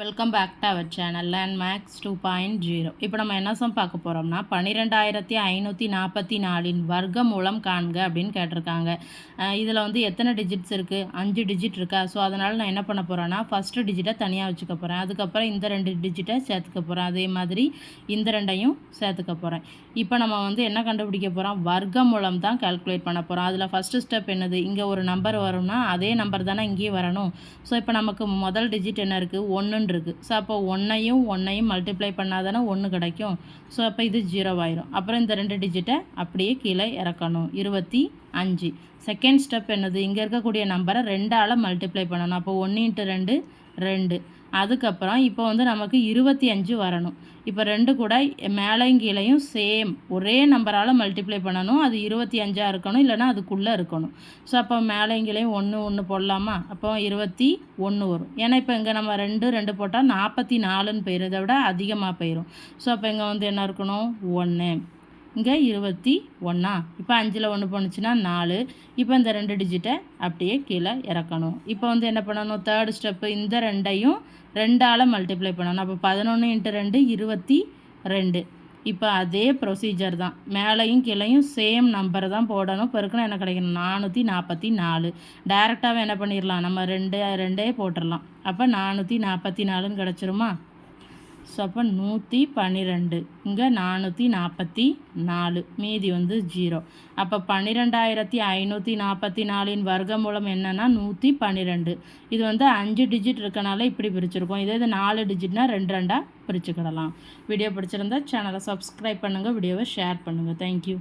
Welcome back to our channel learn max 2.0. இப்போ நம்ம என்ன சம் பார்க்க போகிறோம்னா 12544 வர்க்கமூலம் காண்க அப்படின்னு கேட்டிருக்காங்க. இதில் வந்து எத்தனை டிஜிட்ஸ் இருக்குது? 5 டிஜிட் இருக்கா? ஸோ அதனால் நான் என்ன பண்ண போகிறேன்னா ஃபஸ்ட்டு டிஜிட்டை தனியாக வச்சுக்க போகிறேன். அதுக்கப்புறம் இந்த 2 டிஜிட்டை சேர்த்துக்க போகிறேன். அதே மாதிரி இந்த 2ஐயும் சேர்த்துக்க போகிறேன். இப்போ நம்ம வந்து என்ன கண்டுபிடிக்க போகிறோம்? வர்க்கமூலம் தான் கால்குலேட் பண்ண போகிறோம். அதில் ஃபஸ்ட்டு ஸ்டெப் என்னது? இங்கே ஒரு நம்பர் வரும்னா அதே நம்பர் தானே இங்கேயும் வரணும். ஸோ இப்போ நமக்கு முதல் டிஜிட் என்ன இருக்குது? 1 இருக்குது. ஸோ அப்போ ஒன்றையும் மல்டிப்ளை பண்ணால் தானே 1 கிடைக்கும். ஸோ அப்போ இது 0 ஆயிரும். அப்புறம் இந்த 2 டிஜிட்டை அப்படியே கீழே இறக்கணும். 25. செகண்ட் ஸ்டெப் என்னது? இங்கே இருக்கக்கூடிய நம்பரை 2ஆல் மல்டிப்ளை பண்ணணும். அப்போ 1 × 2 2. அதுக்கப்புறம் இப்போ வந்து நமக்கு 25 வரணும். இப்போ 2 கூட மேலையும் கீழையும் சேம் ஒரே நம்பரால் மல்டிப்ளை பண்ணணும். அது 25 இருக்கணும், இல்லைனா அதுக்குள்ளே இருக்கணும். ஸோ அப்போ மேலையும் கீழையும் 1 போடலாமா? அப்போ 21 வரும். ஏன்னா இப்போ இங்கே நம்ம 2 போட்டால் 44ன்னு போயிடும். இதை விட அதிகமாக போயிடும். ஸோ அப்போ இங்கே வந்து என்ன இருக்கணும்? 1. இங்கே 21. இப்போ 5ல் 1 போணுச்சுன்னா 4. இப்போ இந்த 2 டிஜிட்டை அப்படியே கீழே இறக்கணும். இப்போ வந்து என்ன பண்ணணும்? தேர்ட் ஸ்டெப்பு இந்த 2ஐயும் 2ஆல் மல்டிப்ளை பண்ணணும். அப்போ 11 × 2 22. இப்போ அதே ப்ரொசீஜர் தான். மேலையும் கீழையும் சேம் நம்பரை தான் போடணும். பெருக்கணும் என்ன கிடைக்கணும்? 444. டைரெக்டாகவே என்ன பண்ணிடலாம்? நம்ம 2 போட்டுடலாம். அப்போ 444ன்னு கிடச்சிருமா? ஸோ அப்போ 112. இங்கே 444. மீதி வந்து 0. அப்போ 12544 வர்க்கமூலம் என்னென்னா 112. இது வந்து 5 டிஜிட் இருக்கனால இப்படி பிரிச்சுருக்கோம். இதே இது 4 டிஜிட்னா 2 பிரிச்சுக்கிடலாம். வீடியோ பிடிச்சிருந்தா சேனலை சப்ஸ்கிரைப் பண்ணுங்கள், வீடியோவை ஷேர் பண்ணுங்கள். தேங்க்யூ.